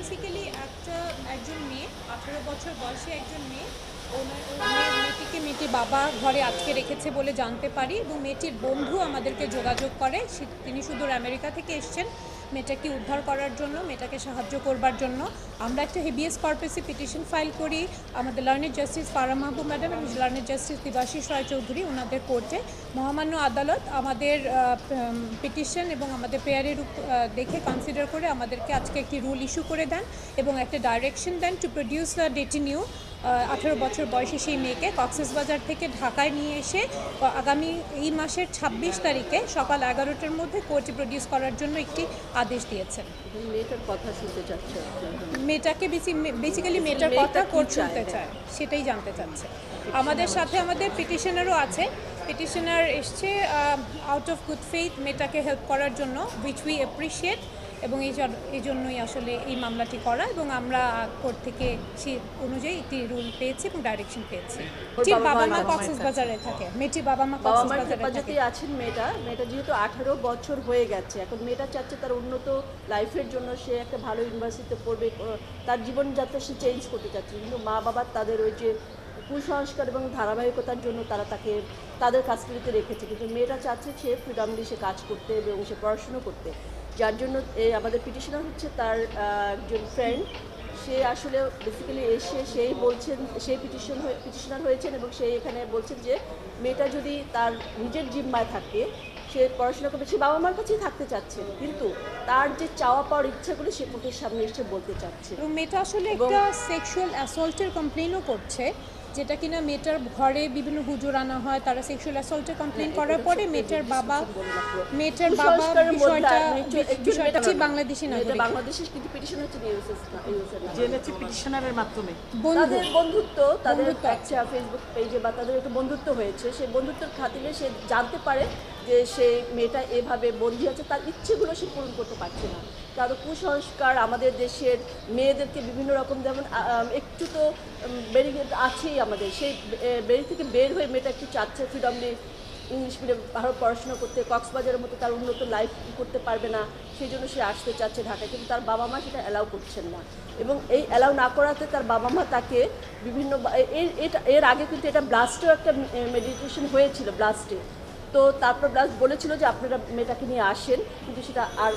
Basically একজন মেয়ে 18 বছর বয়সী একজন মেয়ে মেয়েটিকে মেয়েটির বাবা ঘরে আটকে রেখেছে বলে জানতে পারি এবং মেয়েটির বন্ধু আমাদেরকে যোগাযোগ করে। তিনি সুদূর আমেরিকা থেকে এসেছেন মেয়েটাকে উদ্ধার করার জন্য, মেয়েটাকে সাহায্য করবার জন্য। আমরা একটা হেবিয়াস কর্পাসে পিটিশন ফাইল করি আমাদের লার্নেড জাস্টিস ফারা মাহবুব ম্যাডাম এবং লার্নেড জাস্টিস দেবাশিস রায় চৌধুরী ওনাদের কোর্টে। মহামান্য আদালত আমাদের পিটিশন এবং আমাদের প্রেয়ারের দেখে কনসিডার করে আমাদেরকে আজকে একটি রুল ইস্যু করে দেন এবং একটা ডাইরেকশন দেন টু প্রডিউস দ্য ডেটিনিউ 18 বছর বয়সী সেই মেয়েকে কক্সবাজার থেকে ঢাকায় নিয়ে এসে আগামী এই মাসের 26 তারিখে সকাল 11টার মধ্যে কোর্টে প্রডিউস করার জন্য একটি আদেশ দিয়েছেন। মেয়েটার কথা শুনতে চাচ্ছে, মেয়েটাকে বেসিক্যালি মেয়েটার কথা কোর্ট শুনতে চায়, সেটাই জানতে চাচ্ছে। আমাদের সাথে আমাদের পিটিশনারও আছে। পিটিশনার এসছে আউট অফ গুড ফেইথ মেয়েটাকে হেল্প করার জন্য, উইচ উই অ্যাপ্রিসিয়েট, এবং এই জন্যই আসলে এই মামলাটি করা এবং আমরা কোর্ট থেকে সেই অনুযায়ী একটি রুল পেয়েছি এবং ডাইরেকশন পেয়েছি। ঠিক বাবা মা কক্সবাজারে থাকে, মেয়েটির বাবা মা কক্সবাজারে আছেন। মেয়েটা যেহেতু 18 বছর হয়ে গেছে, এখন মেয়েটা চাচ্ছে তার উন্নত লাইফের জন্য সে একটা ভালো ইউনিভার্সিটিতে পড়বে, তার জীবনযাত্রা সে চেঞ্জ করতে চাচ্ছে, কিন্তু মা বাবা তাদের ওই যে কুসংস্কার এবং ধারাবাহিকতার জন্য তারা তাকে তাদের কাস্টাডিতে রেখেছে। কিন্তু মেয়েটা চাচ্ছে সে ফ্রিডমলি সে কাজ করতে এবং সে পড়াশুনো করতে, যার জন্য আমাদের পিটিশনার হচ্ছে তার একজন ফ্রেন্ড। সে আসলে বেসিক্যালি এসে সেই বলছেন, সেই পিটিশনার হয়েছেন এবং সেই এখানে বলছেন যে মেয়েটা যদি তার নিজের জিম্মায় থাকে, সে পড়াশোনা করবে, সে বাবা মার কাছেই থাকতে চাচ্ছে, কিন্তু তার যে চাওয়া পাওয়ার ইচ্ছাগুলো সে কোর্টের সামনে এসে বলতে চাচ্ছে। এবং মেয়েটা আসলে একটা সেক্সুয়াল অ্যাসল্টের কমপ্লেনও করছে, যেটা কিনা মেয়েটার ঘরে বিভিন্ন হুজুর আনা হয়, তারা সেক্সুয়াল অ্যাসল্টের কমপ্লেন করার পরে মেয়েটার বাবা বিষয়টা বাংলাদেশি নাগরিক, বাংলাদেশের কিন্তু পিটিশন হচ্ছে জেনেছি পিটিশনারের মাধ্যমে তাদের বন্ধুত্ব, তাদের একটা ফেসবুক পেজে বা তাদের একটা বন্ধুত্ব হয়েছে। সেই বন্ধুত্বের খাতিরে সে জানতে পারে যে সেই মেয়েটা এভাবে বন্দী আছে, তার ইচ্ছেগুলো সে পূরণ করতে পারছে না। কারণ কুসংস্কার আমাদের দেশের মেয়েদেরকে বিভিন্ন রকম, যেমন একটু তো বেরিয়ে আছেই আমাদের, সেই বেরি থেকে বের হয়ে মেয়েটা একটু চাচ্ছে ফ্রিডমলি ইংলিশ মিডিয়াম ভালো পড়াশোনা করতে, কক্সবাজারের মতো তার উন্নত লাইফ করতে পারবে না, সেই জন্য সে আসতে চাচ্ছে ঢাকায়, কিন্তু তার বাবা মা সেটা অ্যালাউ করছেন না। এবং এই অ্যালাউ না করাতে তার বাবা মা তাকে বিভিন্ন এর আগে কিন্তু এটা ব্লাস্টেও একটা মেডিটেশন হয়েছিল ব্লাস্টে, তো তারপর ব্লাস্ট বলেছিল যে আপনারা মেয়েটাকে নিয়ে আসেন, কিন্তু সেটা আর